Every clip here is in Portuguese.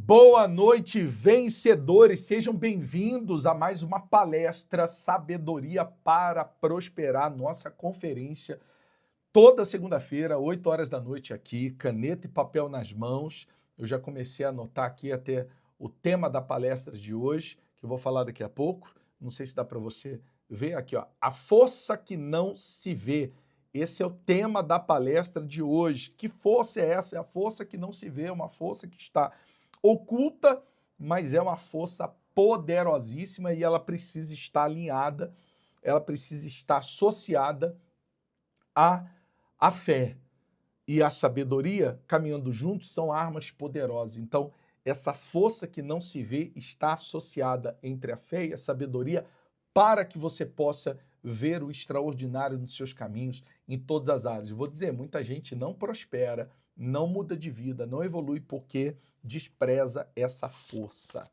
Boa noite, vencedores! Sejam bem-vindos a mais uma palestra Sabedoria para Prosperar, nossa conferência, toda segunda-feira, 8 horas da noite aqui, caneta e papel nas mãos. Eu já comecei a anotar aqui até o tema da palestra de hoje, que eu vou falar daqui a pouco. Não sei se dá para você ver aqui, ó. A força que não se vê. Esse é o tema da palestra de hoje. Que força é essa? É a força que não se vê, uma força que está oculta, mas é uma força poderosíssima e ela precisa estar alinhada, ela precisa estar associada à fé. E a sabedoria, caminhando juntos, são armas poderosas. Então, essa força que não se vê está associada entre a fé e a sabedoria para que você possa ver o extraordinário nos seus caminhos em todas as áreas. Eu vou dizer, muita gente não prospera, não muda de vida, não evolui porque despreza essa força.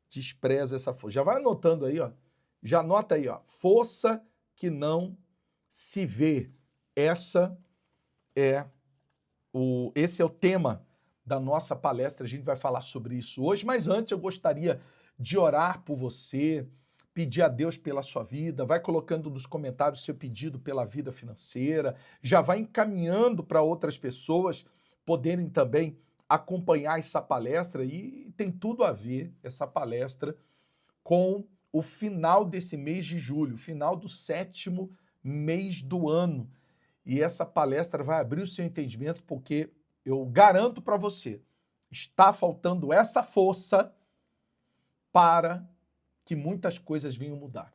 Despreza essa força. Já vai anotando aí, ó. Já anota aí, ó. Força que não se vê. Esse é o tema da nossa palestra. A gente vai falar sobre isso hoje, mas antes eu gostaria de orar por você, pedir a Deus pela sua vida, vai colocando nos comentários seu pedido pela vida financeira, já vai encaminhando para outras pessoas poderem também acompanhar essa palestra e tem tudo a ver essa palestra com o final desse mês de julho, final do 7º mês do ano. E essa palestra vai abrir o seu entendimento porque eu garanto para você, está faltando essa força para que muitas coisas venham mudar.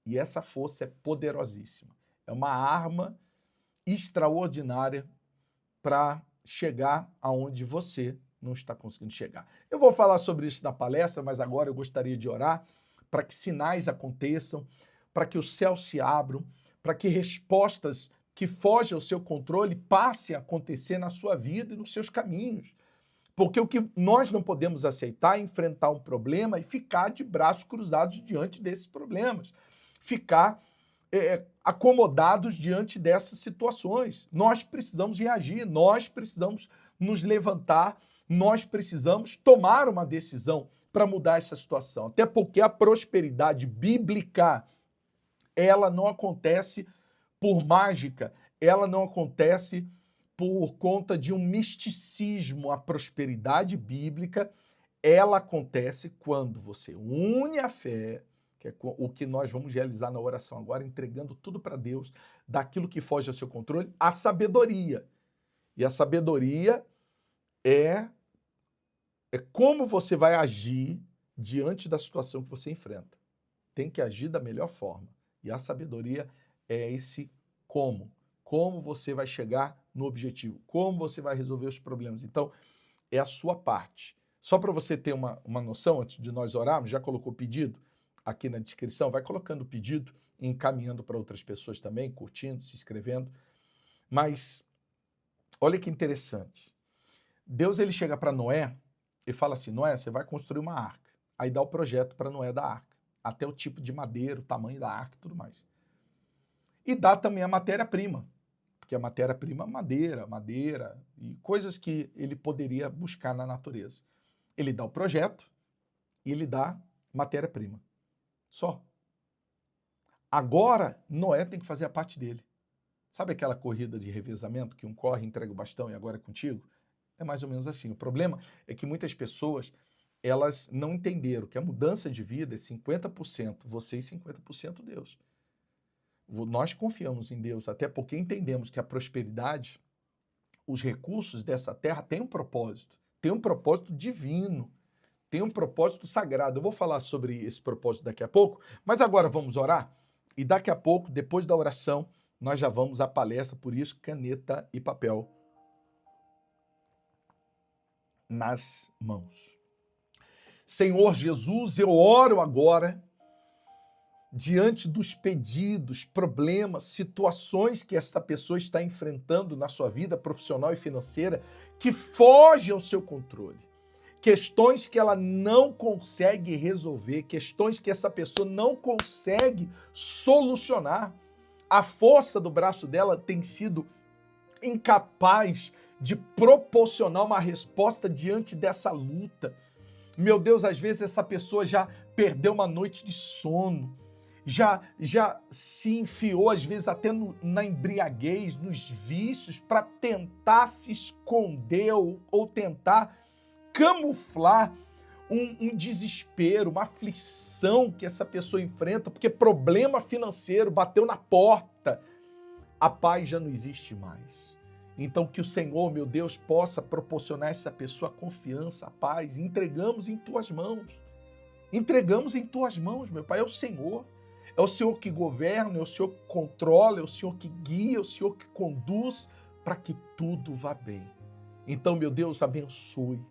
E essa força é poderosíssima. É uma arma extraordinária para chegar aonde você não está conseguindo chegar. Eu vou falar sobre isso na palestra, mas agora eu gostaria de orar para que sinais aconteçam, para que os céus se abram, para que respostas que fogem ao seu controle passem a acontecer na sua vida e nos seus caminhos. Porque o que nós não podemos aceitar é enfrentar um problema e ficar de braços cruzados diante desses problemas. Ficar acomodados diante dessas situações. Nós precisamos reagir, nós precisamos nos levantar, nós precisamos tomar uma decisão para mudar essa situação. Até porque a prosperidade bíblica, ela não acontece por mágica, ela não acontece por conta de um misticismo. A prosperidade bíblica, ela acontece quando você une a fé, que é o que nós vamos realizar na oração agora, entregando tudo para Deus, daquilo que foge ao seu controle, a sabedoria. E a sabedoria é como você vai agir diante da situação que você enfrenta. Tem que agir da melhor forma. E a sabedoria é esse como. Como você vai chegar no objetivo. Como você vai resolver os problemas. Então, é a sua parte. Só para você ter uma noção, antes de nós orarmos, já colocou o pedido aqui na descrição? Vai colocando o pedido e encaminhando para outras pessoas também, curtindo, se inscrevendo. Mas, olha que interessante. Deus, ele chega para Noé e fala assim, Noé, você vai construir uma arca. Aí dá o projeto para Noé da arca. Até o tipo de madeira, o tamanho da arca e tudo mais. E dá também a matéria-prima, porque a matéria-prima é madeira e coisas que ele poderia buscar na natureza. Ele dá o projeto e ele dá matéria-prima. Só. Agora, Noé tem que fazer a parte dele. Sabe aquela corrida de revezamento que um corre, entrega o bastão e agora é contigo? É mais ou menos assim. O problema é que muitas pessoas, elas não entenderam que a mudança de vida é 50% você e 50% Deus. Nós confiamos em Deus, até porque entendemos que a prosperidade, os recursos dessa terra têm um propósito divino, tem um propósito sagrado. Eu vou falar sobre esse propósito daqui a pouco, mas agora vamos orar? E daqui a pouco, depois da oração, nós já vamos à palestra, por isso, caneta e papel nas mãos. Senhor Jesus, eu oro agora diante dos pedidos, problemas, situações que essa pessoa está enfrentando na sua vida profissional e financeira, que foge ao seu controle. Questões que ela não consegue resolver, questões que essa pessoa não consegue solucionar. A força do braço dela tem sido incapaz de proporcionar uma resposta diante dessa luta. Meu Deus, às vezes essa pessoa já perdeu uma noite de sono, já se enfiou, às vezes, até na embriaguez, nos vícios, para tentar se esconder ou tentar camuflar um desespero, uma aflição que essa pessoa enfrenta, porque problema financeiro bateu na porta. A paz já não existe mais. Então, que o Senhor, meu Deus, possa proporcionar a essa pessoa a confiança, a paz. Entregamos em tuas mãos. Entregamos em tuas mãos, meu Pai. É o Senhor. É o Senhor que governa, é o Senhor que controla, é o Senhor que guia, é o Senhor que conduz para que tudo vá bem. Então, meu Deus, abençoe.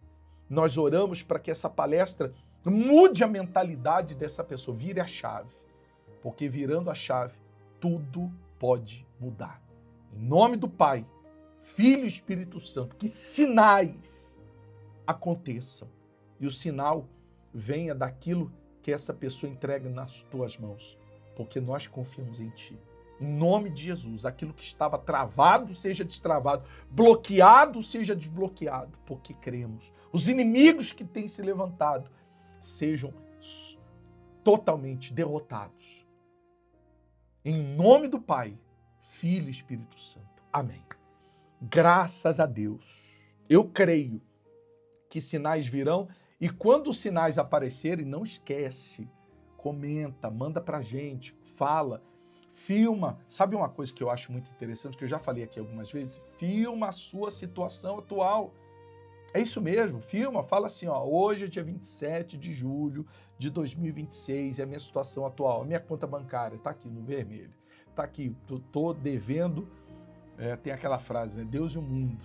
Nós oramos para que essa palestra mude a mentalidade dessa pessoa, vire a chave. Porque virando a chave, tudo pode mudar. Em nome do Pai, Filho e Espírito Santo, que sinais aconteçam. E o sinal venha daquilo que essa pessoa entrega nas tuas mãos. Porque nós confiamos em Ti. Em nome de Jesus, aquilo que estava travado seja destravado, bloqueado seja desbloqueado, porque cremos. Os inimigos que têm se levantado sejam totalmente derrotados. Em nome do Pai, Filho e Espírito Santo. Amém. Graças a Deus. Eu creio que sinais virão e quando os sinais aparecerem, não esquece, comenta, manda pra gente, fala, filma. Sabe uma coisa que eu acho muito interessante, que eu já falei aqui algumas vezes? Filma a sua situação atual. É isso mesmo, filma, fala assim, ó, hoje é dia 27 de julho de 2026, é a minha situação atual, a minha conta bancária tá aqui no vermelho, tá aqui, tô devendo, tem aquela frase, né, Deus e o mundo,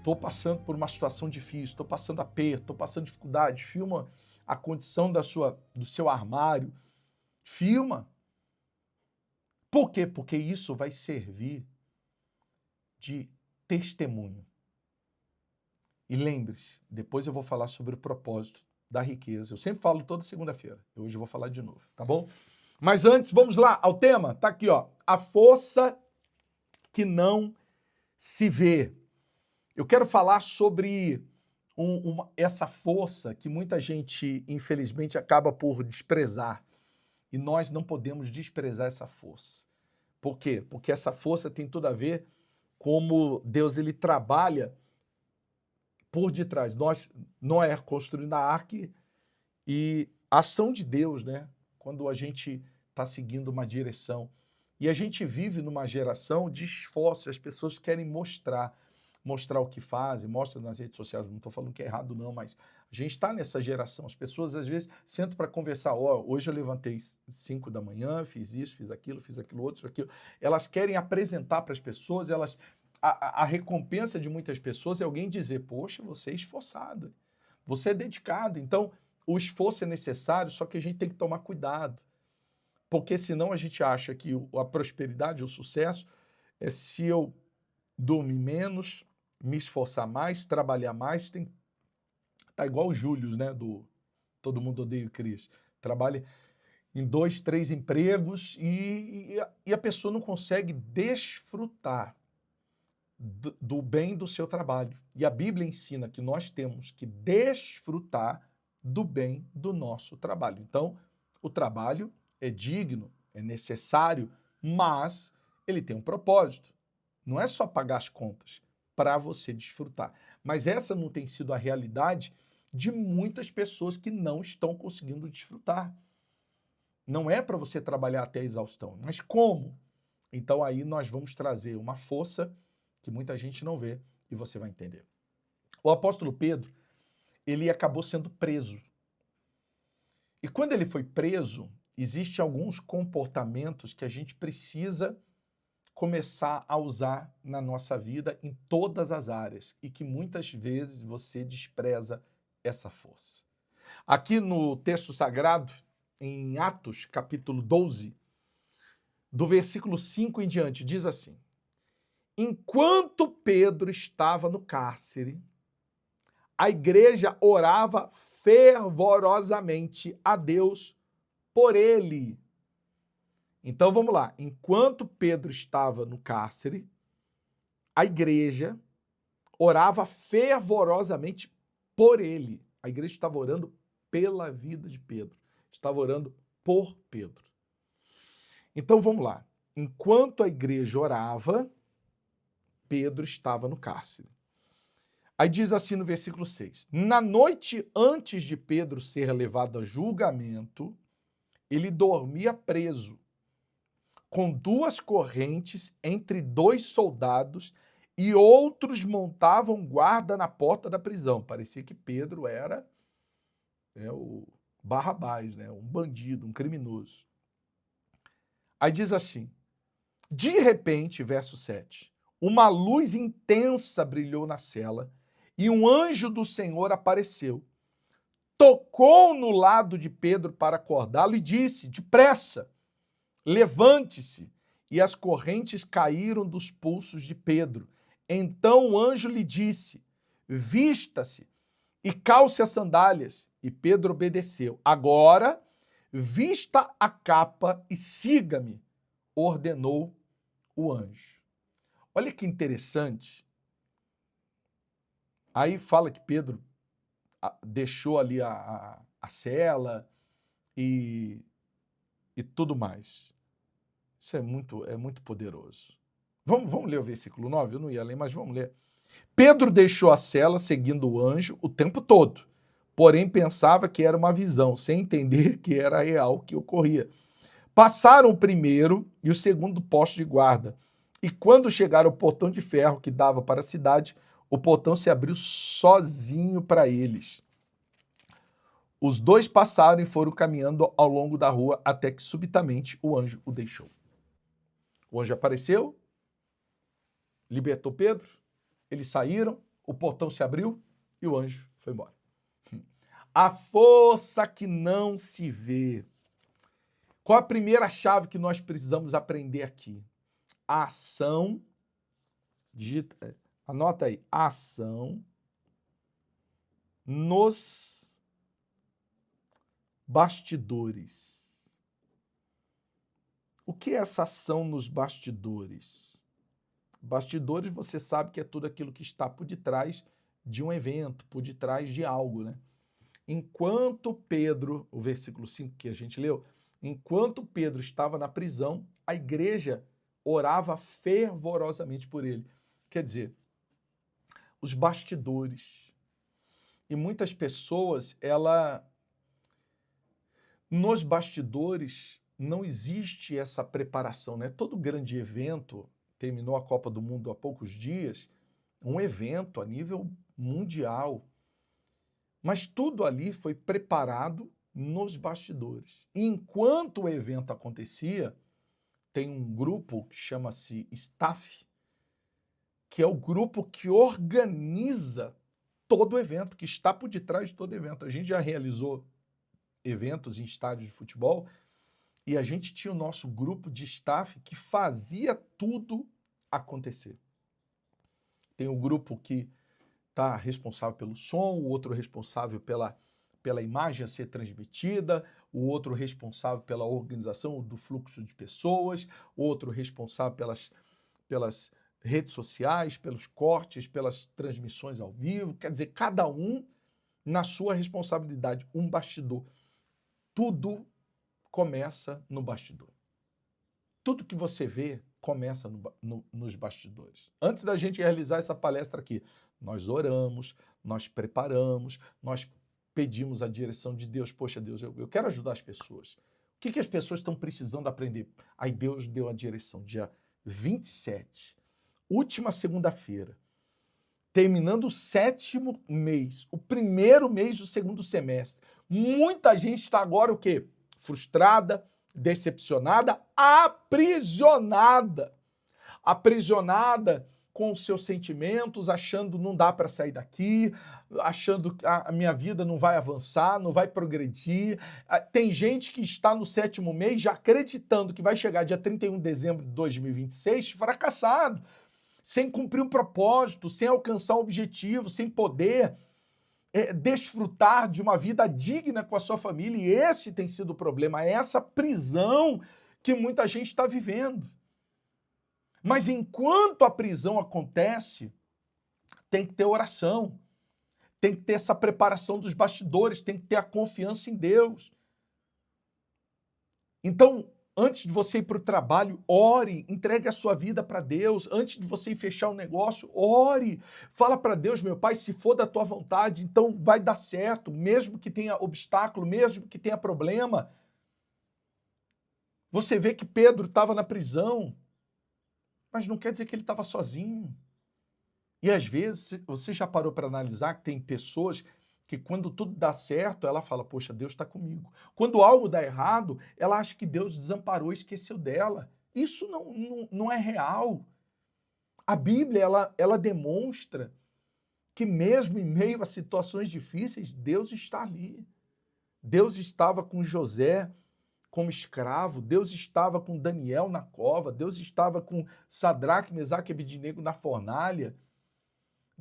tô passando por uma situação difícil, tô passando aperto, tô passando dificuldade, filma a condição do seu armário, filma. Por quê? Porque isso vai servir de testemunho. E lembre-se, depois eu vou falar sobre o propósito da riqueza. Eu sempre falo toda segunda-feira. Hoje eu vou falar de novo, tá bom? Mas antes, vamos lá ao tema. Tá aqui, ó. A força que não se vê. Eu quero falar sobre essa força que muita gente, infelizmente, acaba por desprezar. E nós não podemos desprezar essa força. Por quê? Porque essa força tem tudo a ver como Deus ele trabalha por detrás. Noé construindo a arca e a ação de Deus, né? Quando a gente está seguindo uma direção. E a gente vive numa geração de esforço, as pessoas querem mostrar o que fazem, mostram nas redes sociais, não estou falando que é errado não, mas a gente está nessa geração, as pessoas às vezes sentam para conversar, hoje eu levantei 5 da manhã, fiz isso, fiz aquilo outro, aquilo. Elas querem apresentar para as pessoas, a recompensa de muitas pessoas é alguém dizer, poxa, você é esforçado, você é dedicado. Então, o esforço é necessário, só que a gente tem que tomar cuidado. Porque senão a gente acha que a prosperidade, o sucesso, é se eu dormir menos, me esforçar mais, trabalhar mais, tá igual o Júlio, né, do Todo Mundo Odeia o Chris. Trabalha em 2, 3 empregos e a pessoa não consegue desfrutar do bem do seu trabalho. E a Bíblia ensina que nós temos que desfrutar do bem do nosso trabalho. Então, o trabalho é digno, é necessário, mas ele tem um propósito. Não é só pagar as contas para você desfrutar. Mas essa não tem sido a realidade de muitas pessoas que não estão conseguindo desfrutar. Não é para você trabalhar até a exaustão, mas como? Então aí nós vamos trazer uma força que muita gente não vê e você vai entender. O apóstolo Pedro, ele acabou sendo preso. E quando ele foi preso, existem alguns comportamentos que a gente precisa começar a usar na nossa vida em todas as áreas e que muitas vezes você despreza essa força. Aqui no texto sagrado, em Atos, capítulo 12, do versículo 5 em diante, diz assim: enquanto Pedro estava no cárcere, a igreja orava fervorosamente a Deus por ele. Então vamos lá. Enquanto Pedro estava no cárcere, a igreja orava fervorosamente por ele. A igreja estava orando pela vida de Pedro. Estava orando por Pedro. Então vamos lá. Enquanto a igreja orava, Pedro estava no cárcere. Aí diz assim no versículo 6. Na noite antes de Pedro ser levado a julgamento, ele dormia preso, com 2 correntes entre 2 soldados, e outros montavam guarda na porta da prisão. Parecia que Pedro era o Barrabás, né? Um bandido, um criminoso. Aí diz assim, de repente, verso 7, uma luz intensa brilhou na cela e um anjo do Senhor apareceu. Tocou no lado de Pedro para acordá-lo e disse, depressa, levante-se. E as correntes caíram dos pulsos de Pedro. Então o anjo lhe disse, vista-se e calce as sandálias. E Pedro obedeceu. Agora, vista a capa e siga-me, ordenou o anjo. Olha que interessante. Aí fala que Pedro deixou ali a cela e tudo mais. Isso é muito poderoso. Vamos ler o versículo 9? Eu não ia ler, mas vamos ler. Pedro deixou a cela seguindo o anjo o tempo todo, porém pensava que era uma visão, sem entender que era real o que ocorria. Passaram o primeiro e o segundo posto de guarda, e quando chegaram ao portão de ferro que dava para a cidade, o portão se abriu sozinho para eles. Os 2 passaram e foram caminhando ao longo da rua até que subitamente o anjo o deixou. O anjo apareceu, libertou Pedro, eles saíram, o portão se abriu e o anjo foi embora. A força que não se vê. Qual a primeira chave que nós precisamos aprender aqui? A ação, anota aí, a ação nos bastidores. O que é essa ação nos bastidores? Bastidores, você sabe que é tudo aquilo que está por detrás de um evento, por detrás de algo, né? Enquanto Pedro, o versículo 5 que a gente leu, enquanto Pedro estava na prisão, a igreja orava fervorosamente por ele. Quer dizer, os bastidores. E muitas pessoas, nos bastidores não existe essa preparação, né? Todo grande evento, terminou a Copa do Mundo há poucos dias, um evento a nível mundial, mas tudo ali foi preparado nos bastidores. E enquanto o evento acontecia, tem um grupo que chama-se staff, que é o grupo que organiza todo o evento, que está por detrás de todo evento. A gente já realizou eventos em estádios de futebol e a gente tinha o nosso grupo de staff que fazia tudo acontecer. Tem um grupo que está responsável pelo som, o outro responsável pela imagem a ser transmitida, o outro responsável pela organização do fluxo de pessoas, o outro responsável pelas redes sociais, pelos cortes, pelas transmissões ao vivo. Quer dizer, cada um na sua responsabilidade, um bastidor. Tudo começa no bastidor. Tudo que você vê começa nos bastidores. Antes da gente realizar essa palestra aqui, nós oramos, nós preparamos, nós pedimos a direção de Deus. Poxa, Deus, eu quero ajudar as pessoas. O que as pessoas estão precisando aprender? Aí Deus deu a direção, dia 27, última segunda-feira, terminando o 7º mês, o primeiro mês do 2º semestre. Muita gente está agora o quê? Frustrada, decepcionada, aprisionada. Aprisionada com os seus sentimentos, achando não dá para sair daqui, achando que a minha vida não vai avançar, não vai progredir. Tem gente que está no 7º mês já acreditando que vai chegar dia 31 de dezembro de 2026 fracassado, sem cumprir um propósito, sem alcançar um objetivo, sem poder desfrutar de uma vida digna com a sua família. E esse tem sido o problema, é essa prisão que muita gente está vivendo. Mas enquanto a prisão acontece, tem que ter oração, tem que ter essa preparação dos bastidores, tem que ter a confiança em Deus. Então, antes de você ir para o trabalho, ore, entregue a sua vida para Deus. Antes de você ir fechar um negócio, ore. Fala para Deus, meu Pai, se for da tua vontade, então vai dar certo, mesmo que tenha obstáculo, mesmo que tenha problema. Você vê que Pedro estava na prisão, mas não quer dizer que ele estava sozinho. E às vezes, você já parou para analisar que tem pessoas que quando tudo dá certo, ela fala, poxa, Deus está comigo. Quando algo dá errado, ela acha que Deus desamparou e esqueceu dela. Isso não é real. A Bíblia, ela demonstra que mesmo em meio a situações difíceis, Deus está ali. Deus estava com José como escravo, Deus estava com Daniel na cova, Deus estava com Sadraque, Mesaque e Abednego na fornalha.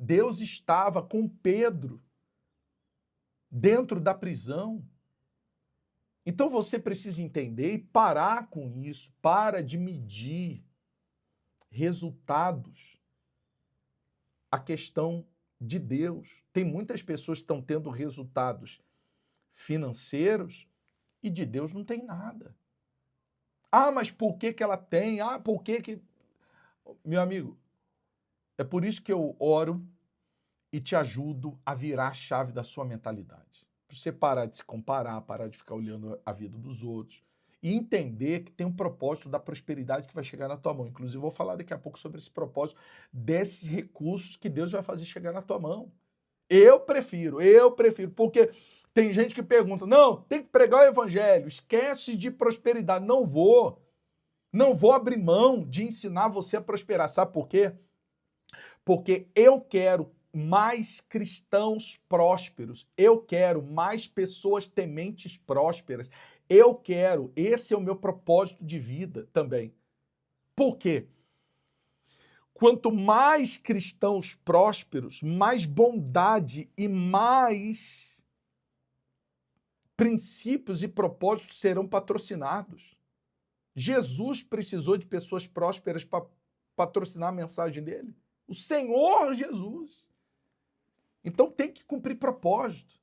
Deus estava com Pedro dentro da prisão. Então você precisa entender e parar com isso. Para de medir resultados a questão de Deus. Tem muitas pessoas que estão tendo resultados financeiros e de Deus não tem nada. Ah, mas por que que ela tem? Ah, por que que... Meu amigo, é por isso que eu oro e te ajudo a virar a chave da sua mentalidade. Para você parar de se comparar, parar de ficar olhando a vida dos outros e entender que tem um propósito da prosperidade que vai chegar na tua mão. Inclusive, eu vou falar daqui a pouco sobre esse propósito desses recursos que Deus vai fazer chegar na tua mão. Eu prefiro, porque tem gente que pergunta, não, tem que pregar o evangelho, esquece de prosperidade. Não vou abrir mão de ensinar você a prosperar. Sabe por quê? Porque eu quero mais cristãos prósperos, eu quero mais pessoas tementes prósperas, esse é o meu propósito de vida também. Por quê? Quanto mais cristãos prósperos, mais bondade e mais princípios e propósitos serão patrocinados. Jesus precisou de pessoas prósperas para patrocinar a mensagem dele. O Senhor Jesus. Então tem que cumprir propósito.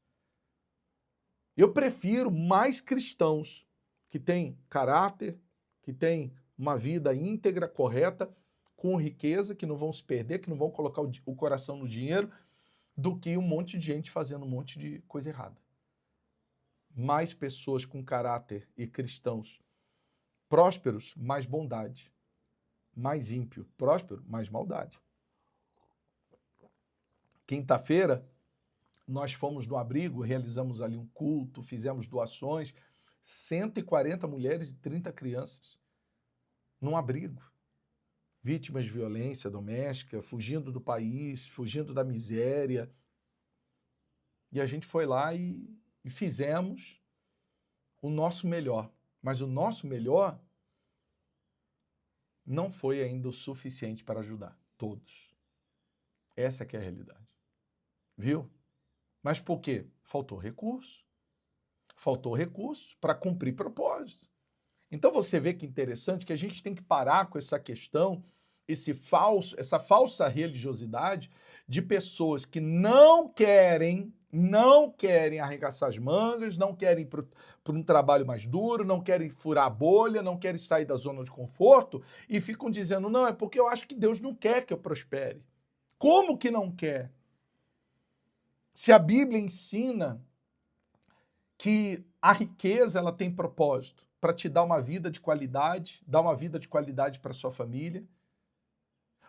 Eu prefiro mais cristãos que têm caráter, que têm uma vida íntegra, correta, com riqueza, que não vão se perder, que não vão colocar o coração no dinheiro, do que um monte de gente fazendo um monte de coisa errada. Mais pessoas com caráter e cristãos prósperos, mais bondade. Mais ímpio, próspero, mais maldade. Quinta-feira, nós fomos no abrigo, realizamos ali um culto, fizemos doações, 140 mulheres e 30 crianças num abrigo. Vítimas de violência doméstica, fugindo do país, fugindo da miséria. E a gente foi lá e fizemos o nosso melhor. Mas o nosso melhor não foi ainda o suficiente para ajudar todos. Essa que é a realidade. Viu? Mas por quê? Faltou recurso. Faltou recurso para cumprir propósito. Então você vê que interessante que a gente tem que parar com essa questão, essa falsa religiosidade de pessoas que não querem arregaçar as mangas, não querem ir para um trabalho mais duro, não querem furar a bolha, não querem sair da zona de conforto e ficam dizendo, não, é porque eu acho que Deus não quer que eu prospere. Como que não quer? Se a Bíblia ensina que a riqueza ela tem propósito para te dar uma vida de qualidade, dar uma vida de qualidade para sua família,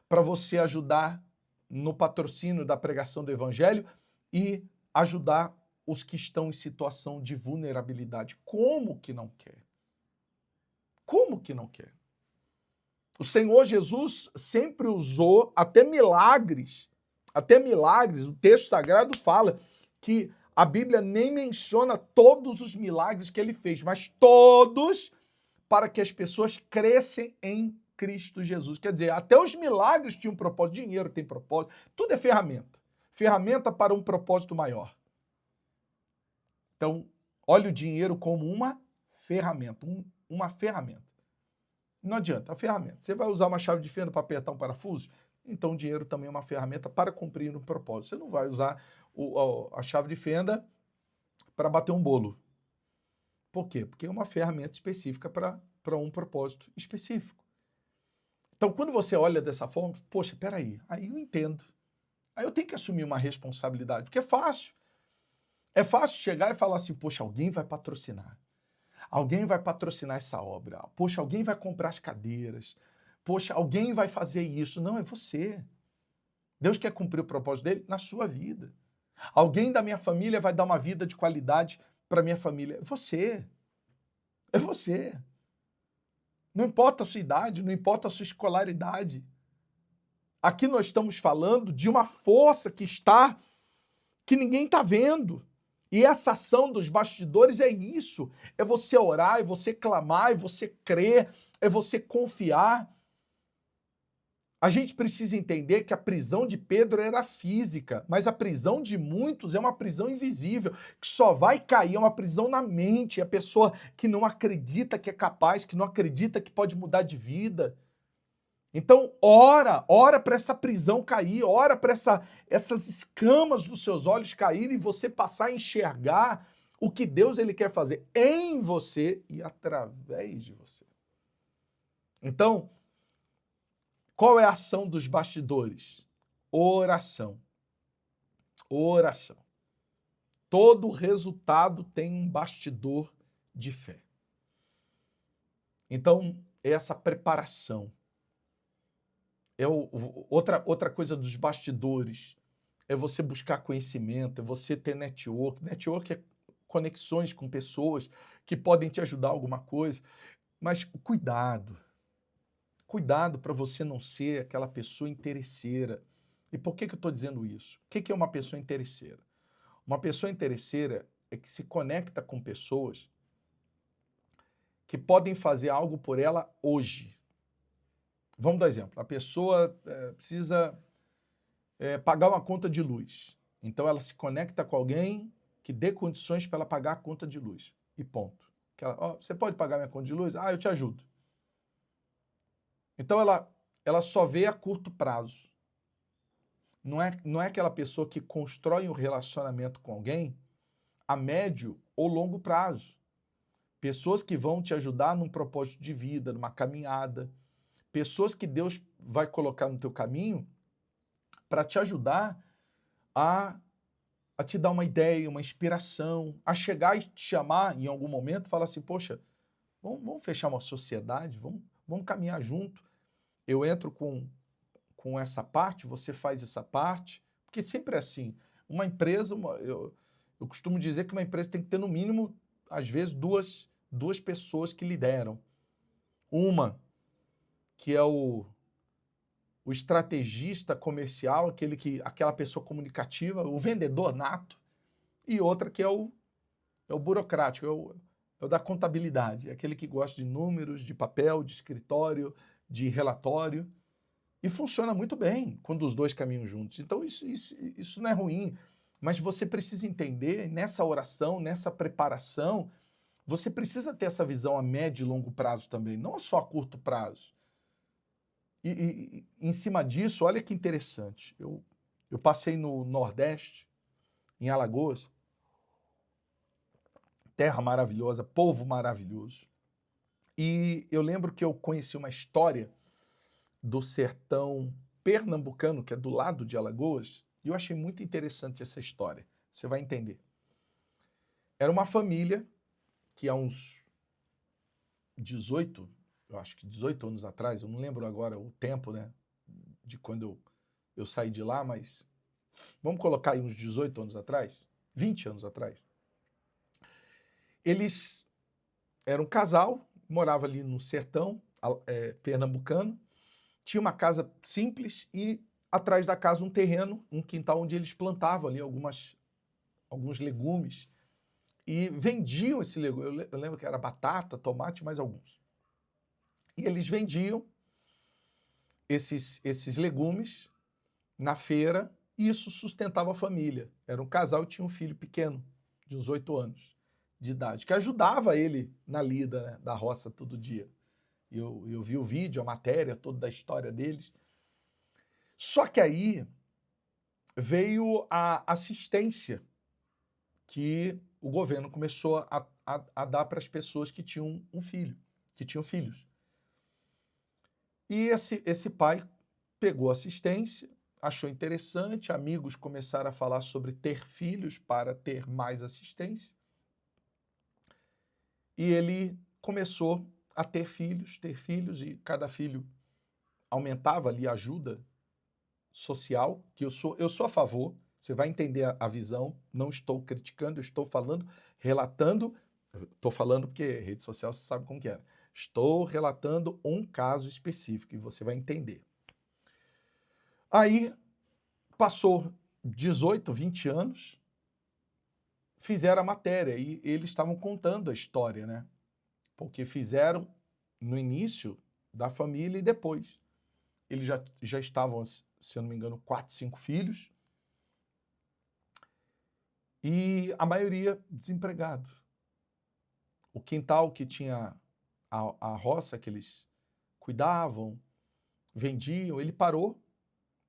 para você ajudar no patrocínio da pregação do evangelho e ajudar os que estão em situação de vulnerabilidade. Como que não quer? Como que não quer? O Senhor Jesus sempre usou até milagres, o texto sagrado fala que a Bíblia nem menciona todos os milagres que ele fez, mas todos para que as pessoas crescem em Cristo Jesus. Quer dizer, até os milagres tinham propósito, dinheiro tem propósito, tudo é ferramenta. Ferramenta para um propósito maior. Então, olhe o dinheiro como uma ferramenta, uma ferramenta. Não adianta, a ferramenta. Você vai usar uma chave de fenda para apertar um parafuso? Então o dinheiro também é uma ferramenta para cumprir um propósito. Você não vai usar a chave de fenda para bater um bolo. Por quê? Porque é uma ferramenta específica para um propósito específico. Então, quando você olha dessa forma, poxa, peraí, aí eu entendo. Aí eu tenho que assumir uma responsabilidade, porque é fácil. É fácil chegar e falar assim, poxa, alguém vai patrocinar. Alguém vai patrocinar essa obra. Poxa, alguém vai comprar as cadeiras. Poxa, alguém vai fazer isso. Não, é você. Deus quer cumprir o propósito dele na sua vida. Alguém da minha família vai dar uma vida de qualidade para minha família. É você. É você. Não importa a sua idade, não importa a sua escolaridade. Aqui nós estamos falando de uma força que ninguém está vendo. E essa ação dos bastidores é isso. É você orar, é você clamar, é você crer, é você confiar. A gente precisa entender que a prisão de Pedro era física, mas a prisão de muitos é uma prisão invisível, que só vai cair, é uma prisão na mente, é a pessoa que não acredita que é capaz, que não acredita que pode mudar de vida. Então, ora para essa prisão cair, ora para essas escamas dos seus olhos caírem e você passar a enxergar o que Deus ele quer fazer em você e através de você. Então, qual é a ação dos bastidores? Oração. Oração. Todo resultado tem um bastidor de fé. Então, essa preparação. Outra coisa dos bastidores é você buscar conhecimento, é você ter network. Network é conexões com pessoas que podem te ajudar alguma coisa. Mas cuidado. Cuidado para você não ser aquela pessoa interesseira. E por que eu estou dizendo isso? O que é uma pessoa interesseira? Uma pessoa interesseira é que se conecta com pessoas que podem fazer algo por ela hoje. Vamos dar exemplo. A pessoa precisa pagar uma conta de luz. Então ela se conecta com alguém que dê condições para ela pagar a conta de luz. E ponto. Você pode pagar minha conta de luz? Ah, eu te ajudo. Então ela só vê a curto prazo. Não é aquela pessoa que constrói um relacionamento com alguém a médio ou longo prazo. Pessoas que vão te ajudar num propósito de vida, numa caminhada. Pessoas que Deus vai colocar no teu caminho para te ajudar a te dar uma ideia, uma inspiração, a chegar e te chamar em algum momento e falar assim, poxa, vamos fechar uma sociedade, vamos caminhar junto. Eu entro com essa parte, você faz essa parte, porque sempre é assim. Uma empresa, eu costumo dizer que uma empresa tem que ter no mínimo, às vezes, duas pessoas que lideram. Uma que é o estrategista comercial, aquela pessoa comunicativa, o vendedor nato, e outra que é o burocrático, é o da contabilidade, aquele que gosta de números, de papel, de escritório, de relatório. E funciona muito bem quando os dois caminham juntos. Então isso não é ruim, mas você precisa entender, nessa oração, nessa preparação, você precisa ter essa visão a médio e longo prazo também, não só a curto prazo. E em cima disso, olha que interessante, eu passei no Nordeste, em Alagoas, terra maravilhosa, povo maravilhoso, e eu lembro que eu conheci uma história do sertão pernambucano, que é do lado de Alagoas, e eu achei muito interessante essa história, você vai entender. Era uma família que há uns 18 anos atrás, eu não lembro agora o tempo, né, de quando eu saí de lá, mas vamos colocar aí uns 18 anos atrás, 20 anos atrás. Eles eram um casal, morava ali no sertão pernambucano, tinha uma casa simples e atrás da casa um terreno, um quintal onde eles plantavam ali alguns legumes e vendiam esse legume. Eu lembro que era batata, tomate, mais alguns. E eles vendiam esses legumes na feira e isso sustentava a família. Era um casal e tinha um filho pequeno, de uns 8 anos de idade, que ajudava ele na lida, né, da roça todo dia. Eu vi o vídeo, a matéria toda da história deles. Só que aí veio a assistência que o governo começou a dar para as pessoas que tinham um filho, que tinham filhos. E esse pai pegou a assistência, achou interessante, amigos começaram a falar sobre ter filhos para ter mais assistência. E ele começou a ter filhos, e cada filho aumentava ali a ajuda social, que eu sou a favor, você vai entender a visão, não estou criticando, eu estou falando, relatando, estou falando porque rede social você sabe como que é. Estou relatando um caso específico e você vai entender. Aí, passou 18, 20 anos, fizeram a matéria e eles estavam contando a história, né? Porque fizeram no início da família e depois. Eles já estavam, se eu não me engano, 4, 5 filhos. E a maioria desempregado. O quintal que tinha a roça que eles cuidavam, vendiam, ele parou,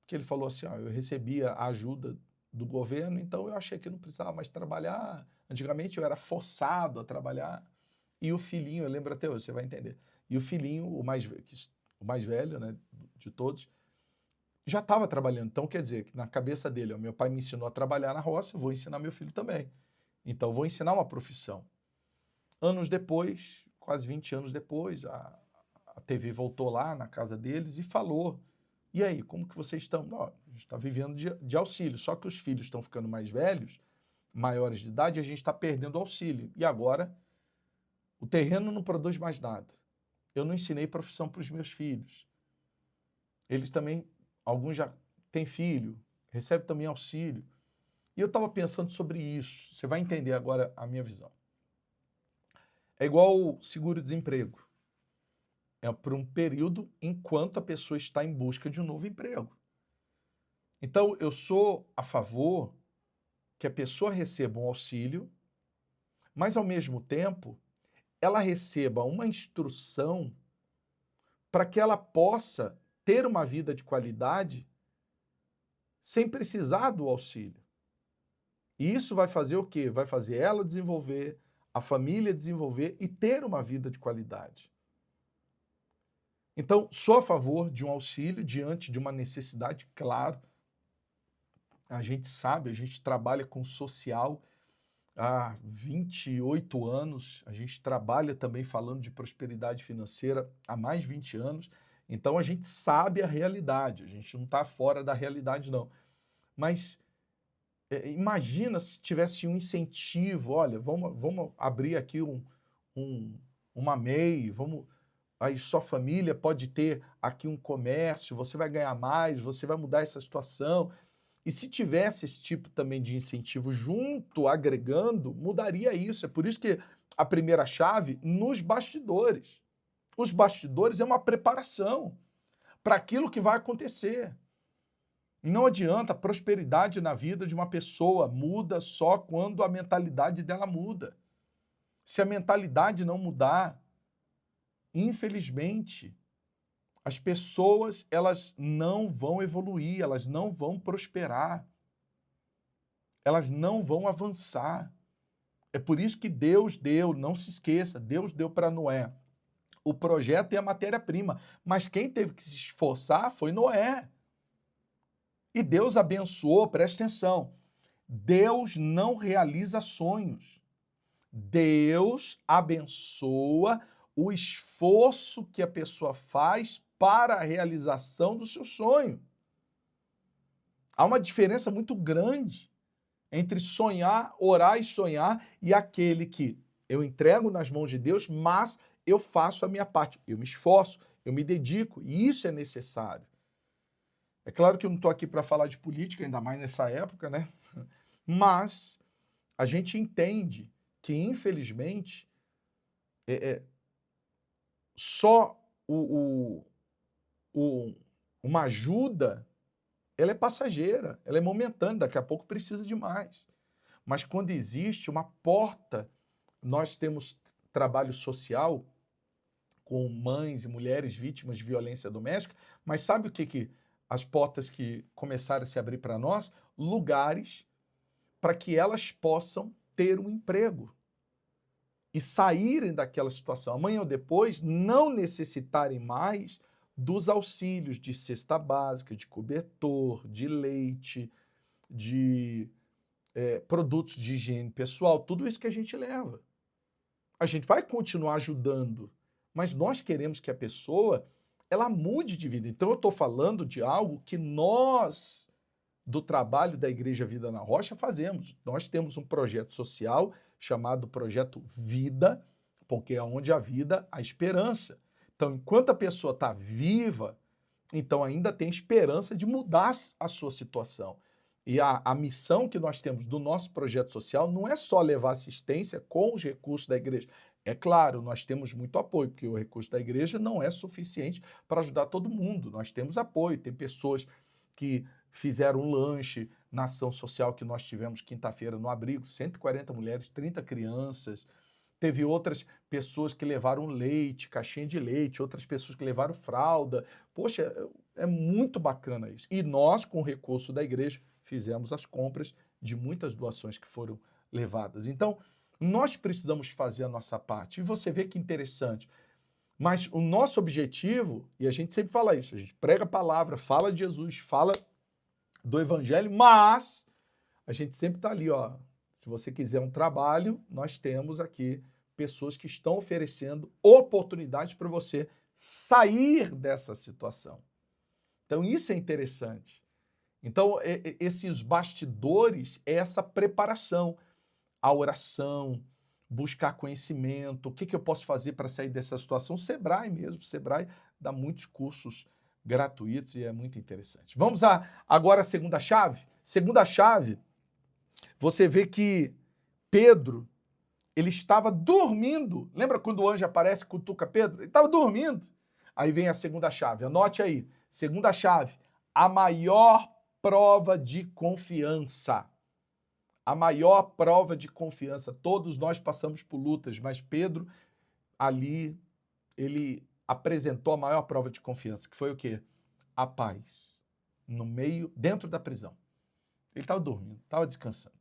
porque ele falou assim, eu recebia a ajuda do governo, então eu achei que eu não precisava mais trabalhar. Antigamente eu era forçado a trabalhar. E o filhinho, eu lembro até hoje, você vai entender. E o filhinho, o mais velho, né, de todos, já estava trabalhando. Então, quer dizer, que na cabeça dele, meu pai me ensinou a trabalhar na roça, vou ensinar meu filho também. Então, vou ensinar uma profissão. Anos depois, quase 20 anos depois, a TV voltou lá na casa deles e falou, e aí, como que vocês estão? Não, a gente está vivendo de auxílio, só que os filhos estão ficando mais velhos, maiores de idade, e a gente está perdendo auxílio. E agora, o terreno não produz mais nada. Eu não ensinei profissão para os meus filhos. Eles também, alguns já têm filho, recebem também auxílio. E eu estava pensando sobre isso. Você vai entender agora a minha visão. É igual o seguro-desemprego. É por um período enquanto a pessoa está em busca de um novo emprego. Então, eu sou a favor que a pessoa receba um auxílio, mas, ao mesmo tempo, ela receba uma instrução para que ela possa ter uma vida de qualidade sem precisar do auxílio. E isso vai fazer o quê? Vai fazer ela desenvolver, a família desenvolver e ter uma vida de qualidade. Então, sou a favor de um auxílio diante de uma necessidade, claro. A gente sabe, a gente trabalha com social há 28 anos, a gente trabalha também falando de prosperidade financeira há mais de 20 anos, então a gente sabe a realidade, a gente não está fora da realidade não. Mas imagina se tivesse um incentivo, olha, vamos abrir aqui uma MEI, aí sua família pode ter aqui um comércio, você vai ganhar mais, você vai mudar essa situação. E se tivesse esse tipo também de incentivo junto, agregando, mudaria isso. É por isso que a primeira chave, nos bastidores. Os bastidores é uma preparação para aquilo que vai acontecer. E não adianta, a prosperidade na vida de uma pessoa muda só quando a mentalidade dela muda. Se a mentalidade não mudar, infelizmente, as pessoas elas não vão evoluir, elas não vão prosperar, elas não vão avançar. É por isso que Deus deu, não se esqueça, Deus deu para Noé o projeto e a matéria-prima, mas quem teve que se esforçar foi Noé. E Deus abençoou, presta atenção, Deus não realiza sonhos. Deus abençoa o esforço que a pessoa faz para a realização do seu sonho. Há uma diferença muito grande entre sonhar, orar e sonhar e aquele que eu entrego nas mãos de Deus, mas eu faço a minha parte, eu me esforço, eu me dedico, e isso é necessário. É claro que eu não estou aqui para falar de política, ainda mais nessa época, né? Mas a gente entende que, infelizmente, só uma ajuda, ela é passageira, ela é momentânea, daqui a pouco precisa de mais. Mas quando existe uma porta, nós temos trabalho social com mães e mulheres vítimas de violência doméstica, mas sabe o que as portas que começaram a se abrir para nós, lugares para que elas possam ter um emprego e saírem daquela situação. Amanhã ou depois, não necessitarem mais dos auxílios de cesta básica, de cobertor, de leite, de produtos de higiene pessoal, tudo isso que a gente leva. A gente vai continuar ajudando, mas nós queremos que a pessoa ela mude de vida. Então eu estou falando de algo que nós, do trabalho da Igreja Vida na Rocha, fazemos. Nós temos um projeto social chamado Projeto Vida, porque é onde a vida, a esperança. Então, enquanto a pessoa está viva, então ainda tem esperança de mudar a sua situação. E a missão que nós temos do nosso projeto social não é só levar assistência com os recursos da igreja. É claro, nós temos muito apoio, porque o recurso da igreja não é suficiente para ajudar todo mundo. Nós temos apoio, tem pessoas que fizeram um lanche na ação social que nós tivemos quinta-feira no abrigo, 140 mulheres, 30 crianças. Teve outras pessoas que levaram leite, caixinha de leite, outras pessoas que levaram fralda. Poxa, é muito bacana isso. E nós, com o recurso da igreja, fizemos as compras de muitas doações que foram levadas. Então, nós precisamos fazer a nossa parte. E você vê que interessante. Mas o nosso objetivo, e a gente sempre fala isso, a gente prega a palavra, fala de Jesus, fala do evangelho, mas a gente sempre está ali, ó. Se você quiser um trabalho, nós temos aqui pessoas que estão oferecendo oportunidades para você sair dessa situação. Então, isso é interessante. Então, esses bastidores é essa preparação, a oração, buscar conhecimento, o que eu posso fazer para sair dessa situação? O Sebrae mesmo, o Sebrae dá muitos cursos gratuitos e é muito interessante. Vamos agora à segunda chave? Segunda chave, você vê que Pedro, ele estava dormindo. Lembra quando o anjo aparece e cutuca Pedro? Ele estava dormindo. Aí vem a segunda chave, anote aí. Segunda chave, a maior prova de confiança. A maior prova de confiança. Todos nós passamos por lutas, mas Pedro, ali, ele apresentou a maior prova de confiança, que foi o quê? A paz. Dentro da prisão. Ele estava dormindo, estava descansando.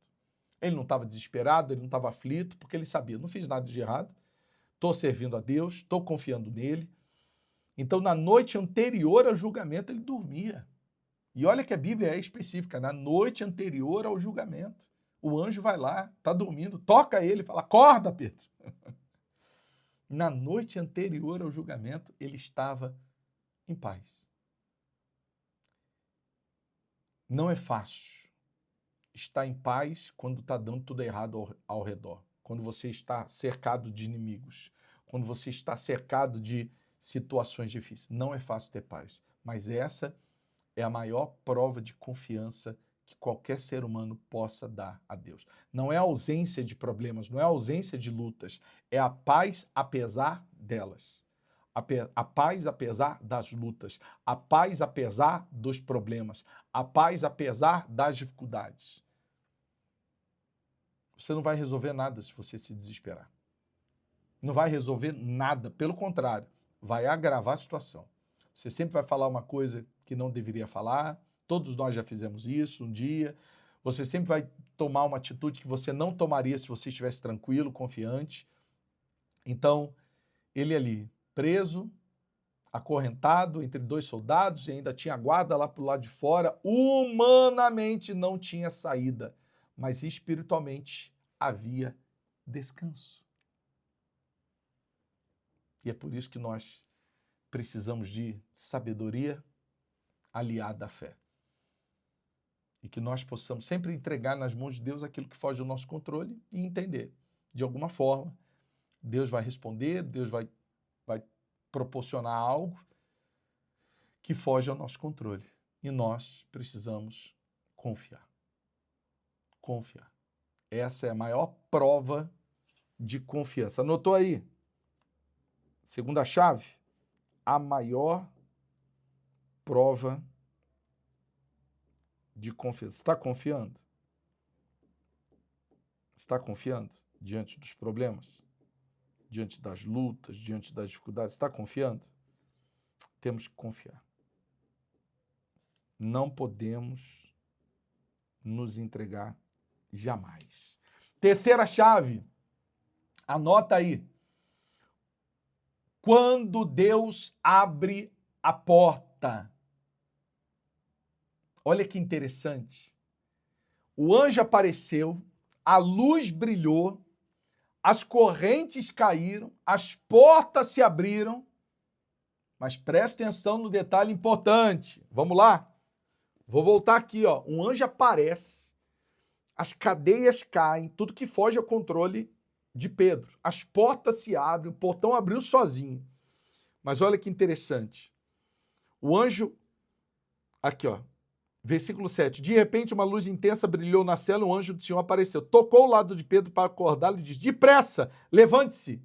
Ele não estava desesperado, ele não estava aflito, porque ele sabia, não fiz nada de errado, estou servindo a Deus, estou confiando nele. Então, na noite anterior ao julgamento, ele dormia. E olha que a Bíblia é específica, na noite anterior ao julgamento. O anjo vai lá, está dormindo, toca ele e fala, acorda, Pedro. Na noite anterior ao julgamento, ele estava em paz. Não é fácil estar em paz quando está dando tudo errado ao redor. Quando você está cercado de inimigos. Quando você está cercado de situações difíceis. Não é fácil ter paz. Mas essa é a maior prova de confiança que qualquer ser humano possa dar a Deus. Não é a ausência de problemas, não é a ausência de lutas, é a paz apesar delas. A paz apesar das lutas, a paz apesar dos problemas, a paz apesar das dificuldades. Você não vai resolver nada se você se desesperar. Não vai resolver nada, pelo contrário, vai agravar a situação. Você sempre vai falar uma coisa que não deveria falar, todos nós já fizemos isso um dia. Você sempre vai tomar uma atitude que você não tomaria se você estivesse tranquilo, confiante. Então, ele ali, preso, acorrentado entre dois soldados e ainda tinha guarda lá para o lado de fora, humanamente não tinha saída, mas espiritualmente havia descanso. E é por isso que nós precisamos de sabedoria aliada à fé. E que nós possamos sempre entregar nas mãos de Deus aquilo que foge do nosso controle e entender. De alguma forma, Deus vai responder, Deus vai proporcionar algo que foge ao nosso controle. E nós precisamos confiar. Confiar. Essa é a maior prova de confiança. Anotou aí? Segunda chave, a maior prova de confiança. Está confiando? Está confiando diante dos problemas? Diante das lutas, diante das dificuldades? Está confiando? Temos que confiar. não podemos nos entregar jamais. Terceira chave, anota aí. Quando Deus abre a porta. Olha que interessante. O anjo apareceu, a luz brilhou, as correntes caíram, as portas se abriram. Mas presta atenção no detalhe importante. Vamos lá? Vou voltar aqui, ó. Um anjo aparece, as cadeias caem, tudo que foge ao controle de Pedro. As portas se abrem, o portão abriu sozinho. Mas olha que interessante. O anjo, aqui ó, versículo 7. De repente uma luz intensa brilhou na cela e um anjo do Senhor apareceu. Tocou o lado de Pedro para acordá-lo e disse, depressa, levante-se.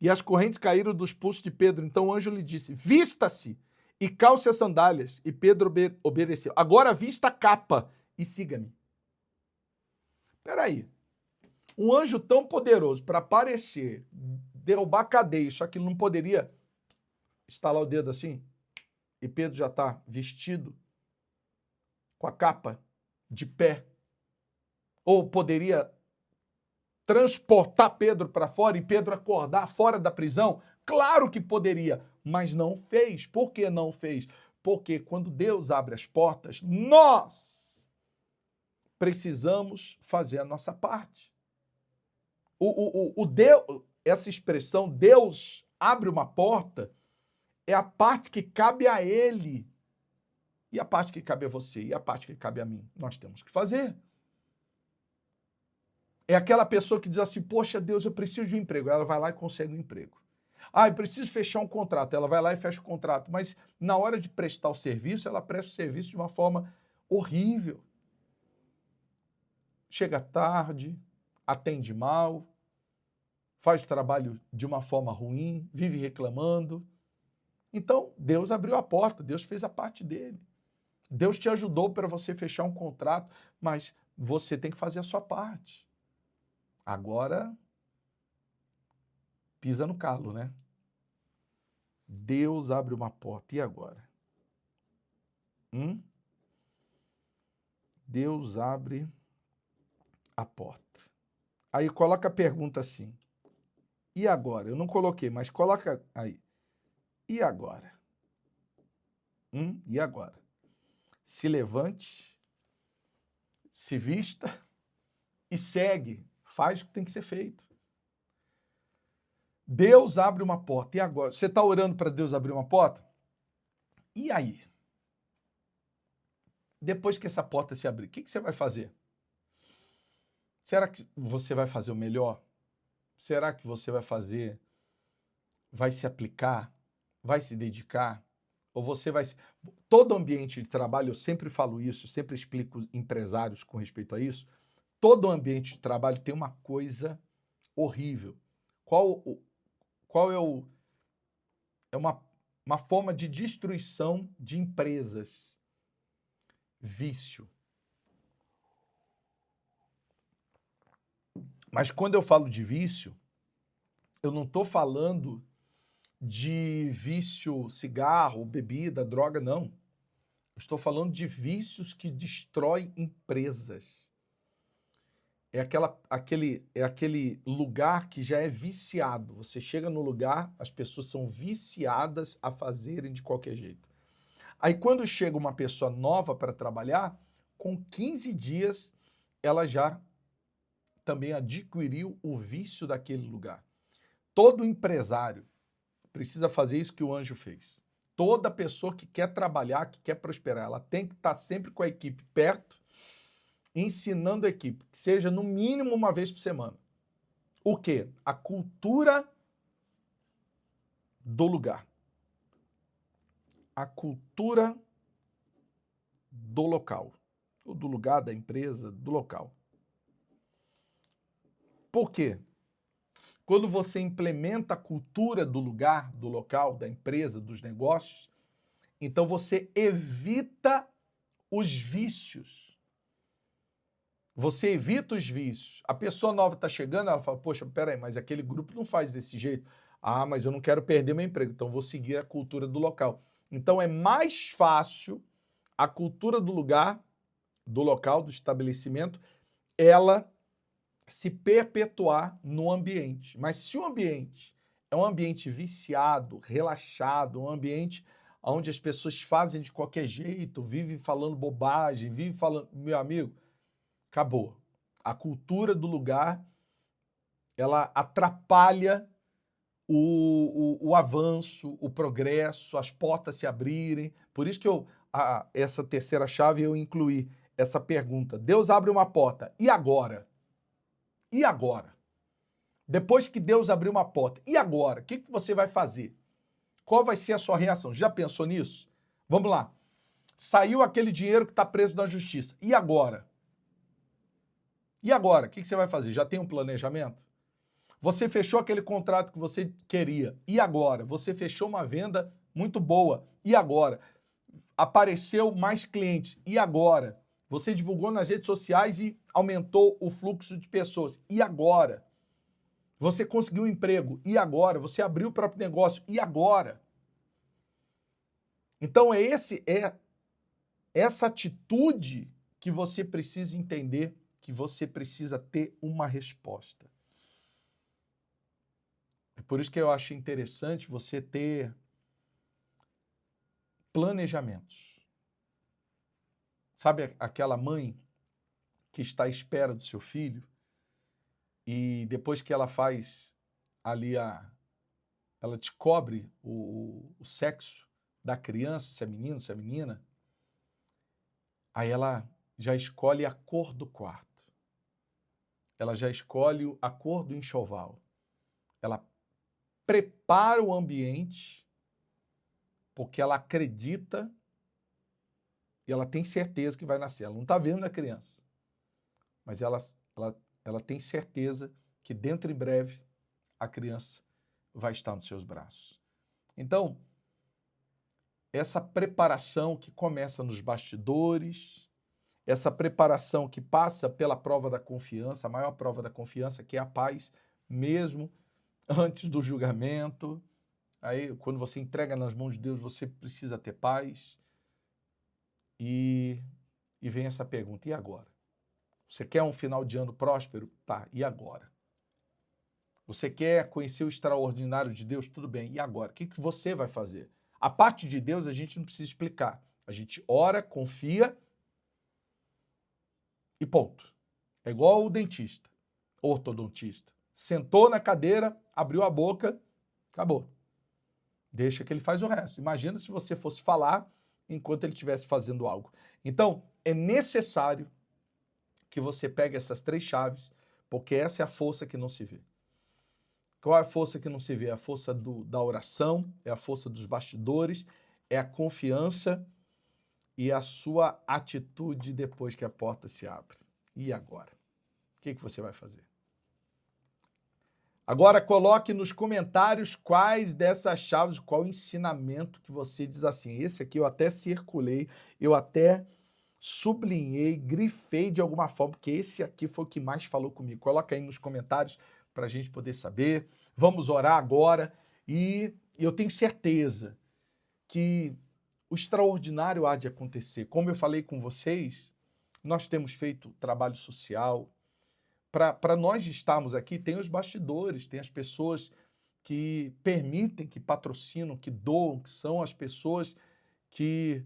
E as correntes caíram dos pulsos de Pedro. Então o anjo lhe disse, vista-se e calce as sandálias. E Pedro obedeceu. Agora vista a capa e siga-me. Espera aí. Um anjo tão poderoso para aparecer, derrubar cadeia, isso aqui não poderia estalar o dedo assim? E Pedro já está vestido com a capa de pé. Ou poderia transportar Pedro para fora e Pedro acordar fora da prisão? Claro que poderia, mas não fez. Por que não fez? Porque quando Deus abre as portas, nós precisamos fazer a nossa parte. Deus, essa expressão, Deus abre uma porta, é a parte que cabe a Ele. E a parte que cabe a você, e a parte que cabe a mim. Nós temos que fazer. É aquela pessoa que diz assim, poxa, Deus, eu preciso de um emprego. Ela vai lá e consegue um emprego. Ah, eu preciso fechar um contrato. Ela vai lá e fecha o contrato. Mas na hora de prestar o serviço, ela presta o serviço de uma forma horrível. Chega tarde, atende mal, faz o trabalho de uma forma ruim, vive reclamando. Então, Deus abriu a porta, Deus fez a parte dele. Deus te ajudou para você fechar um contrato, mas você tem que fazer a sua parte. Agora, pisa no calo, né? Deus abre uma porta. E agora? Deus abre a porta. Aí coloca a pergunta assim. E agora? Eu não coloquei, mas coloca aí. E agora? E agora? Se levante, se vista e segue. Faz o que tem que ser feito. Deus abre uma porta. E agora? Você está orando para Deus abrir uma porta? E aí? Depois que essa porta se abrir, o que você vai fazer? Será que você vai fazer o melhor? Será que você vai se aplicar? Vai se dedicar? Ou você vai... Todo ambiente de trabalho, eu sempre falo isso, sempre explico empresários com respeito a isso, todo ambiente de trabalho tem uma coisa horrível. Qual é uma forma de destruição de empresas? Vício. Mas quando eu falo de vício, eu não estou falando de vício, cigarro, bebida, droga, não. Eu estou falando de vícios que destroem empresas. É aquele lugar que já é viciado. Você chega no lugar, as pessoas são viciadas a fazerem de qualquer jeito. Aí quando chega uma pessoa nova para trabalhar, com 15 dias ela já também adquiriu o vício daquele lugar. Todo empresário precisa fazer isso que o anjo fez. Toda pessoa que quer trabalhar, que quer prosperar, ela tem que estar sempre com a equipe perto, ensinando a equipe, que seja no mínimo uma vez por semana. O quê? A cultura do lugar. A cultura do local. Ou do lugar, da empresa, do local. Por quê? Quando você implementa a cultura do lugar, do local, da empresa, dos negócios, então você evita os vícios. Você evita os vícios. A pessoa nova está chegando, ela fala, poxa, peraí, mas aquele grupo não faz desse jeito. Ah, mas eu não quero perder meu emprego, então vou seguir a cultura do local. Então é mais fácil a cultura do lugar, do local, do estabelecimento, ela se perpetuar no ambiente. Mas se o ambiente é um ambiente viciado, relaxado, um ambiente onde as pessoas fazem de qualquer jeito, vivem falando bobagem, vivem falando... Meu amigo, acabou. A cultura do lugar, ela atrapalha o avanço, o progresso, as portas se abrirem. Por isso que essa terceira chave eu incluí essa pergunta. Deus abre uma porta, e agora? E agora? Depois que Deus abriu uma porta, e agora? O que você vai fazer? Qual vai ser a sua reação? Já pensou nisso? Vamos lá. Saiu aquele dinheiro que está preso na justiça. E agora? E agora? O que você vai fazer? Já tem um planejamento? Você fechou aquele contrato que você queria. E agora? Você fechou uma venda muito boa. E agora? Apareceu mais clientes. E agora? Você divulgou nas redes sociais e aumentou o fluxo de pessoas. E agora? Você conseguiu um emprego. E agora? Você abriu o próprio negócio. E agora? Então é essa atitude que você precisa entender, que você precisa ter uma resposta. É por isso que eu acho interessante você ter planejamentos. Sabe aquela mãe que está à espera do seu filho e depois que ela faz ali ela descobre o sexo da criança, se é menino, se é menina, aí ela já escolhe a cor do quarto. Ela já escolhe a cor do enxoval. Ela prepara o ambiente porque ela acredita e ela tem certeza que vai nascer. Ela não está vendo a criança, mas ela tem certeza que dentro em breve a criança vai estar nos seus braços. Então, essa preparação que começa nos bastidores, essa preparação que passa pela prova da confiança, a maior prova da confiança, que é a paz, mesmo antes do julgamento. Aí, quando você entrega nas mãos de Deus, você precisa ter paz. E vem essa pergunta, e agora? Você quer um final de ano próspero? Tá, e agora? Você quer conhecer o extraordinário de Deus? Tudo bem, e agora? O que você vai fazer? A parte de Deus a gente não precisa explicar. A gente ora, confia e ponto. É igual o dentista, ortodontista. Sentou na cadeira, abriu a boca, acabou. Deixa que ele faz o resto. Imagina se você fosse falar enquanto ele estivesse fazendo algo. Então, é necessário que você pegue essas três chaves, porque essa é a força que não se vê. Qual é a força que não se vê? É a força da oração, é a força dos bastidores, é a confiança e a sua atitude depois que a porta se abre. E agora? O que você vai fazer? Agora coloque nos comentários quais dessas chaves, qual ensinamento que você diz assim. Esse aqui eu até circulei, eu até sublinhei, grifei de alguma forma, porque esse aqui foi o que mais falou comigo. Coloca aí nos comentários para a gente poder saber. Vamos orar agora e eu tenho certeza que o extraordinário há de acontecer. Como eu falei com vocês, nós temos feito trabalho social. Para nós estarmos aqui, tem os bastidores, tem as pessoas que permitem, que patrocinam, que doam, que são as pessoas que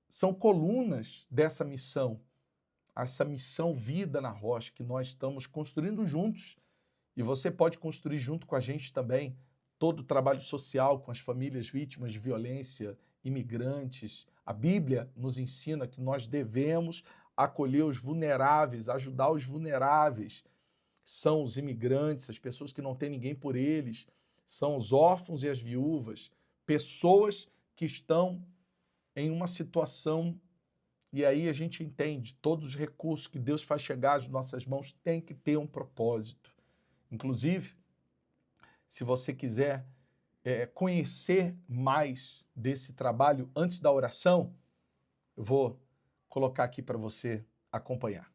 são colunas dessa missão, essa missão Vida na Rocha, que nós estamos construindo juntos. E você pode construir junto com a gente também todo o trabalho social com as famílias vítimas de violência, imigrantes. A Bíblia nos ensina que nós devemos acolher os vulneráveis, ajudar os vulneráveis. São os imigrantes, as pessoas que não têm ninguém por eles, são os órfãos e as viúvas, pessoas que estão em uma situação, e aí a gente entende, todos os recursos que Deus faz chegar às nossas mãos têm que ter um propósito. Inclusive, se você quiser conhecer mais desse trabalho antes da oração, eu vou colocar aqui para você acompanhar.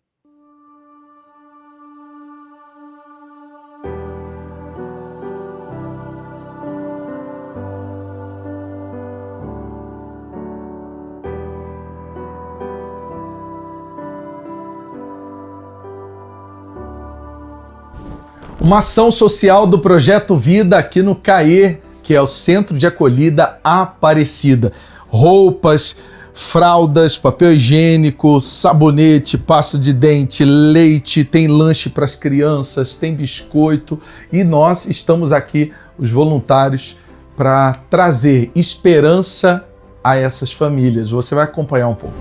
Uma ação social do Projeto Vida aqui no CAE, que é o Centro de Acolhida Aparecida. Roupas, fraldas, papel higiênico, sabonete, pasta de dente, leite, tem lanche para as crianças, tem biscoito e nós estamos aqui, os voluntários, para trazer esperança a essas famílias. Você vai acompanhar um pouco.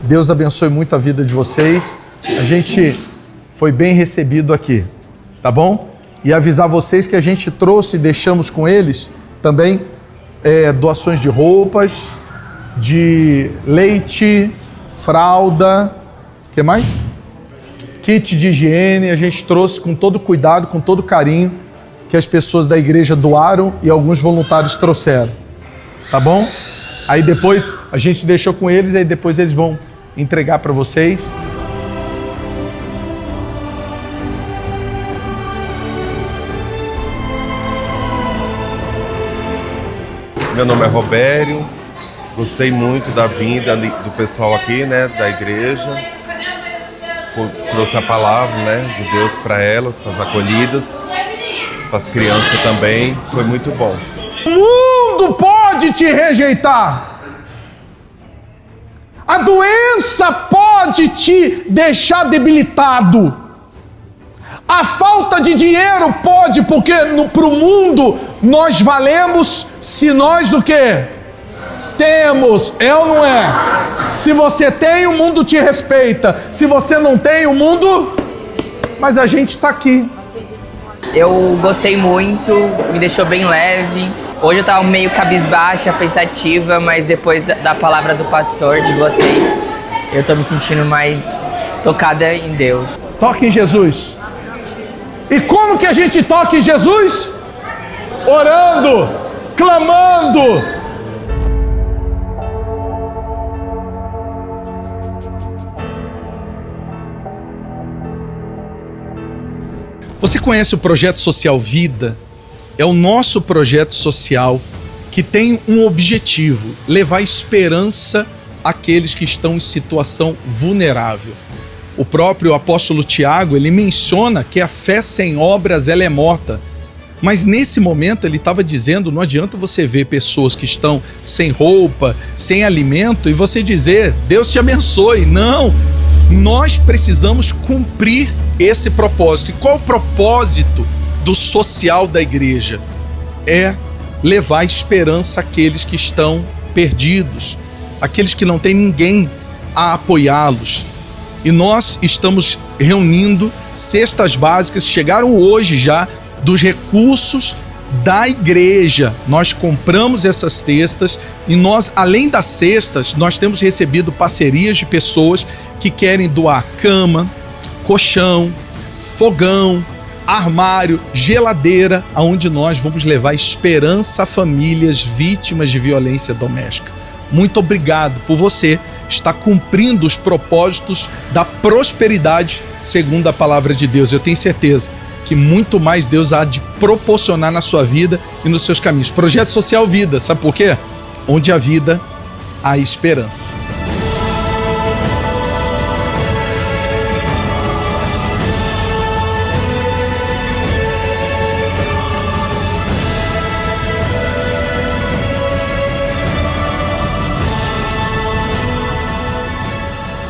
Deus abençoe muito a vida de vocês. A gente foi bem recebido aqui, tá bom? E avisar vocês que a gente trouxe e deixamos com eles também doações de roupas, de leite, fralda, o que mais? Kit de higiene, a gente trouxe com todo cuidado, com todo carinho, que as pessoas da igreja doaram e alguns voluntários trouxeram, tá bom? Aí depois a gente deixou com eles, aí depois eles vão entregar para vocês. Meu nome é Robério, gostei muito da vinda do pessoal aqui, né, da igreja. Trouxe a palavra, né, de Deus para elas, para as acolhidas, para as crianças também. Foi muito bom. O mundo pode te rejeitar. A doença pode te deixar debilitado. A falta de dinheiro pode, porque para o mundo nós valemos se nós o quê? Temos, é ou não é? Se você tem, o mundo te respeita. Se você não tem, o mundo... Mas a gente está aqui. Eu gostei muito, me deixou bem leve. Hoje eu tava meio cabisbaixa, pensativa, mas depois da palavra do pastor, de vocês, eu tô me sentindo mais tocada em Deus. Toque em Jesus. E como que a gente toca em Jesus? Orando, clamando. Você conhece o Projeto Social Vida? É o nosso projeto social que tem um objetivo: levar esperança àqueles que estão em situação vulnerável. O próprio apóstolo Tiago, ele menciona que a fé sem obras ela é morta. Mas nesse momento ele estava dizendo, não adianta você ver pessoas que estão sem roupa, sem alimento e você dizer, Deus te abençoe. Não, nós precisamos cumprir esse propósito. E qual o propósito do social da igreja? É levar esperança àqueles que estão perdidos, aqueles que não têm ninguém a apoiá-los. E nós estamos reunindo cestas básicas, chegaram hoje já dos recursos da igreja. Nós compramos essas cestas e nós, além das cestas, nós temos recebido parcerias de pessoas que querem doar cama, colchão, fogão, armário, geladeira, aonde nós vamos levar esperança a famílias vítimas de violência doméstica. Muito obrigado por você estar cumprindo os propósitos da prosperidade segundo a palavra de Deus. Eu tenho certeza que muito mais Deus há de proporcionar na sua vida e nos seus caminhos. Projeto Social Vida, sabe por quê? Onde há vida, há esperança.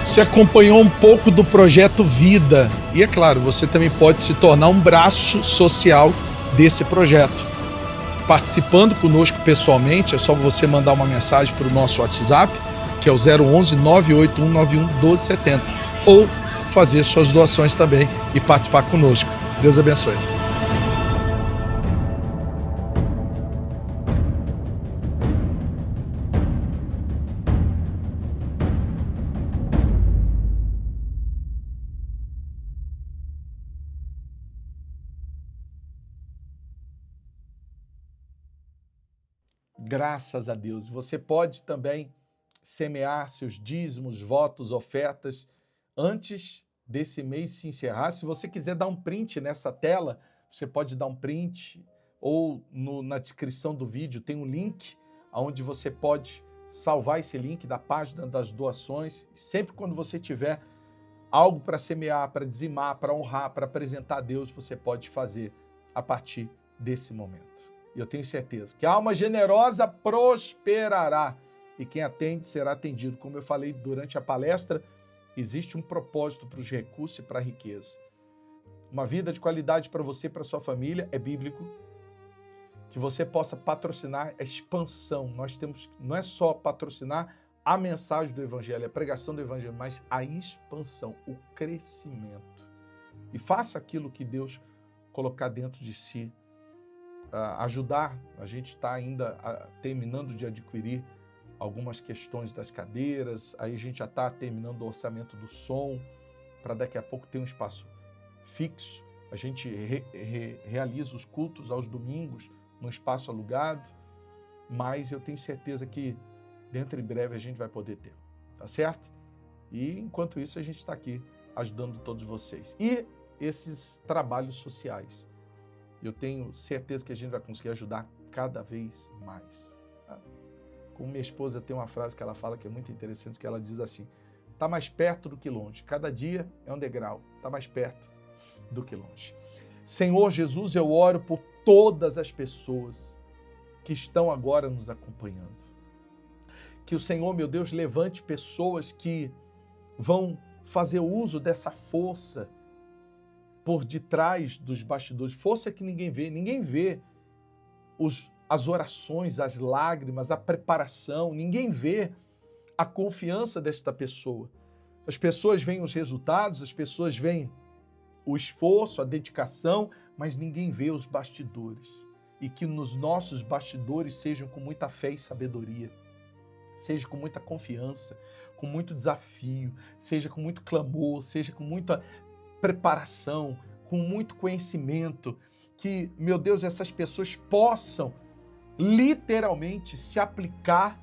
Você acompanhou um pouco do Projeto Vida e, é claro, você também pode se tornar um braço social desse projeto. Participando conosco pessoalmente, é só você mandar uma mensagem para o nosso WhatsApp, que é o 011 98191 1270, ou fazer suas doações também e participar conosco. Deus abençoe. Graças a Deus. Você pode também semear seus dízimos, votos, ofertas antes desse mês se encerrar. Se você quiser dar um print nessa tela, você pode dar um print ou na descrição do vídeo tem um link onde você pode salvar esse link da página das doações. Sempre quando você tiver algo para semear, para dizimar, para honrar, para apresentar a Deus, você pode fazer a partir desse momento. E eu tenho certeza que a alma generosa prosperará e quem atende será atendido. Como eu falei durante a palestra, existe um propósito para os recursos e para a riqueza. Uma vida de qualidade para você e para sua família é bíblico. Que você possa patrocinar a expansão. Nós temos, não é só patrocinar a mensagem do Evangelho, a pregação do Evangelho, mas a expansão, o crescimento. E faça aquilo que Deus colocar dentro de si. Ajudar, a gente está ainda terminando de adquirir algumas questões das cadeiras, aí a gente já está terminando o orçamento do som, para daqui a pouco ter um espaço fixo. A gente realiza os cultos aos domingos, num espaço alugado, mas eu tenho certeza que dentro em breve a gente vai poder ter, tá certo? E enquanto isso a gente está aqui ajudando todos vocês. E esses trabalhos sociais, eu tenho certeza que a gente vai conseguir ajudar cada vez mais. Tá? Como minha esposa tem uma frase que ela fala que é muito interessante, que ela diz assim, está mais perto do que longe, cada dia é um degrau, está mais perto do que longe. Senhor Jesus, eu oro por todas as pessoas que estão agora nos acompanhando. Que o Senhor, meu Deus, levante pessoas que vão fazer uso dessa força por detrás dos bastidores, força que ninguém vê as orações, as lágrimas, a preparação, ninguém vê a confiança desta pessoa. As pessoas veem os resultados, as pessoas veem o esforço, a dedicação, mas ninguém vê os bastidores. E que nos nossos bastidores sejam com muita fé e sabedoria, seja com muita confiança, com muito desafio, seja com muito clamor, seja com muita preparação, com muito conhecimento, que, meu Deus, essas pessoas possam literalmente se aplicar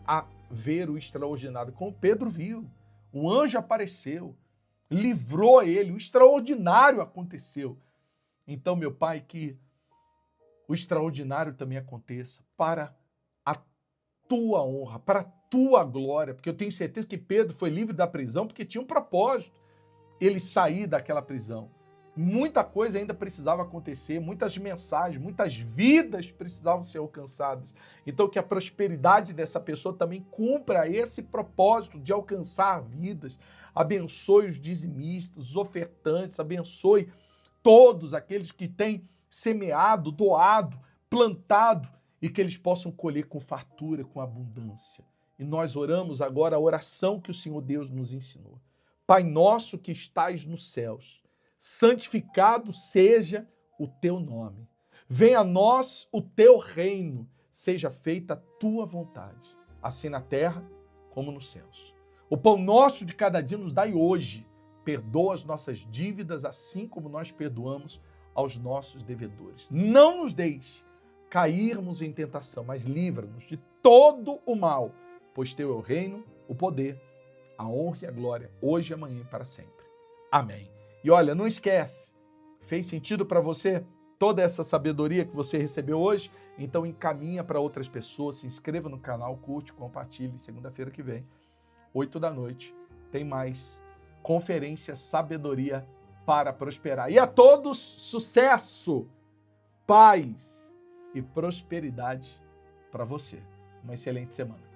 a ver o extraordinário, como Pedro viu. O anjo apareceu, livrou ele, o extraordinário aconteceu. Então, meu Pai, que o extraordinário também aconteça para a tua honra, para a tua glória, porque eu tenho certeza que Pedro foi livre da prisão porque tinha um propósito, ele sair daquela prisão. Muita coisa ainda precisava acontecer, muitas mensagens, muitas vidas precisavam ser alcançadas. Então que a prosperidade dessa pessoa também cumpra esse propósito de alcançar vidas. Abençoe os dizimistas, os ofertantes, abençoe todos aqueles que têm semeado, doado, plantado e que eles possam colher com fartura, com abundância. E nós oramos agora a oração que o Senhor Deus nos ensinou. Pai nosso que estais nos céus, santificado seja o teu nome. Venha a nós o teu reino, seja feita a tua vontade, assim na terra como nos céus. O pão nosso de cada dia nos dai hoje. Perdoa as nossas dívidas, assim como nós perdoamos aos nossos devedores. Não nos deixe cairmos em tentação, mas livra-nos de todo o mal, pois teu é o reino, o poder, a honra e a glória, hoje, amanhã e para sempre. Amém. E olha, não esquece, fez sentido para você toda essa sabedoria que você recebeu hoje? Então encaminha para outras pessoas, se inscreva no canal, curte, compartilhe. Segunda-feira que vem, 8 da noite, tem mais Conferência Sabedoria para Prosperar. E a todos, sucesso, paz e prosperidade para você. Uma excelente semana.